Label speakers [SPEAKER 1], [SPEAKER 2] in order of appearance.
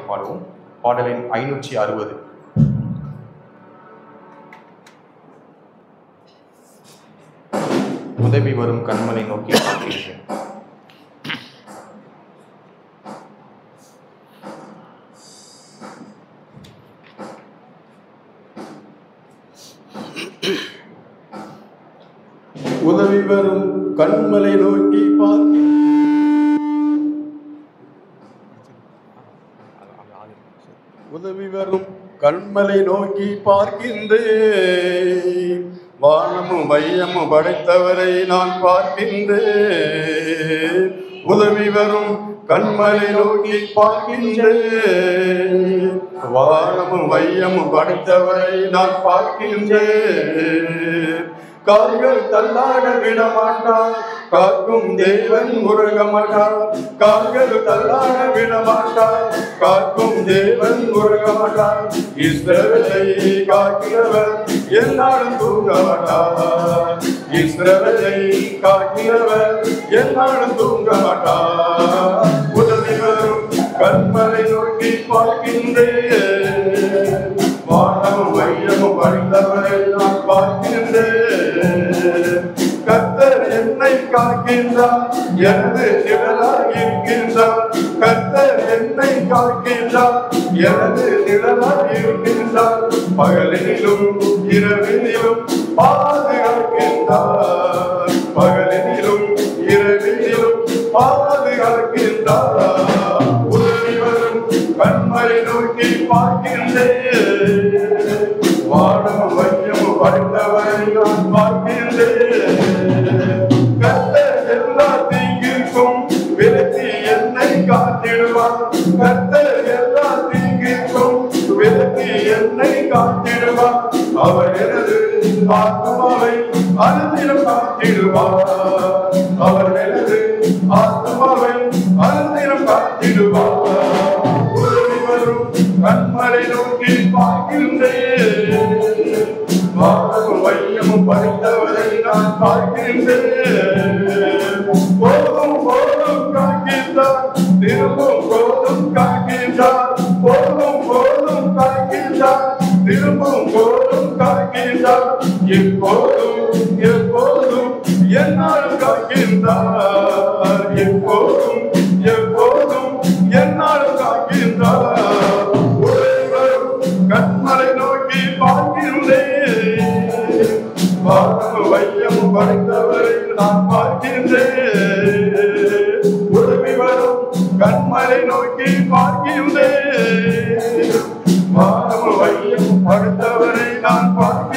[SPEAKER 1] பாடுவோம். பாடலின் 560. உதவி வரும் கண்மலை நோக்கி பார்க்கிறேன்.
[SPEAKER 2] உதவி வரும் கண்மலை நோக்கி பார்க்கிறேன். உதவி வரும் கண்மலை நோக்கி பார்க்கின்றேன். வானமும் மையமும் படைத்தவரை நான் பார்க்கின்றேன். உதவி வரும் கண்மலை நோக்கி பார்க்கின்றேன். வானமும் மையமும் படைத்தவரை நான் பார்க்கின்றேன். கால்கள் தள்ளாட விடமாட்டார், காக்கும் தேவன் உறங்க மாட்டார். கால்கள் தள்ளாட விடமாட்டார், காக்கும் தேவன் உறங்க மாட்டார். இஸ்ரவேலை காக்கிறவர் என்னாலும் தூங்க மாட்டார். இஸ்ரவேலை காக்கிறவர் என்னாலும் தூங்க மாட்டார். உதவி வரும் கண்மலை நோக்கி பார்க்கின்றேன். வானமும் மையமும் படித்தவரை நான் பார்க்கின்றேன். கர்த்தர் என்னை காக்கின்றார், எனது நிழலாய் இருக்கின்றார். கர்த்தர் என்னை காக்கின்றார், எனது நிழலாய் இருக்கின்றார். பகலிலும் இரவிலும் பாதுகாக்கின்றார். பகலிலும் இரவிலும் பாதுகாக்கின்றார். உதவி வரும் கண்மலை நோக்கி பார்க்கின்றேன். வானமும் மையமும் படைத்தவரை நான் பார்க்கின்றேன். கர்த்தர் எல்லா தீங்கிற்கும் விலக்கி என்னை காத்திடுவார். கர்த்தர் எல்லா தீங்கிற்கும் விலக்கி என்னை காத்திடுவார். அவர் எனது ஆத்மாவை அனுதினம் காத்திடுவார். அவர் எனது ஆத்மாவை அனுதினம் காத்திடுவார். உதவி வரும் கண்மலை நோக்கி பார்க்கின்றேன். வானமும் மையமும் படைத்தவரை நான் பார்க்கின்றேன். போதும் போதும் காக்கின்றார், திரும்பும் போதும் காக்கின்றார். போதும் போதும் காக்கின்றார், திரும்பும் போதும் காக்கின்றார். எப்போதும் எப்போதும் என்னாலும் காக்கின்றார். எப்போதும் எப்போதும் என்னாலும் காக்கின்றார். உதவி வரும் கண்மலை நோக்கி பார்க்கின்றேன். வானமும் மையமும் படைத்தவரை நான் பார்க்கின்றேன். உதவி வரும் கண்மலை நோக்கி பார்க்கின்றேன். வானமும் மையமும் படைத்தவரை நான் பார்க்கின்றேன்.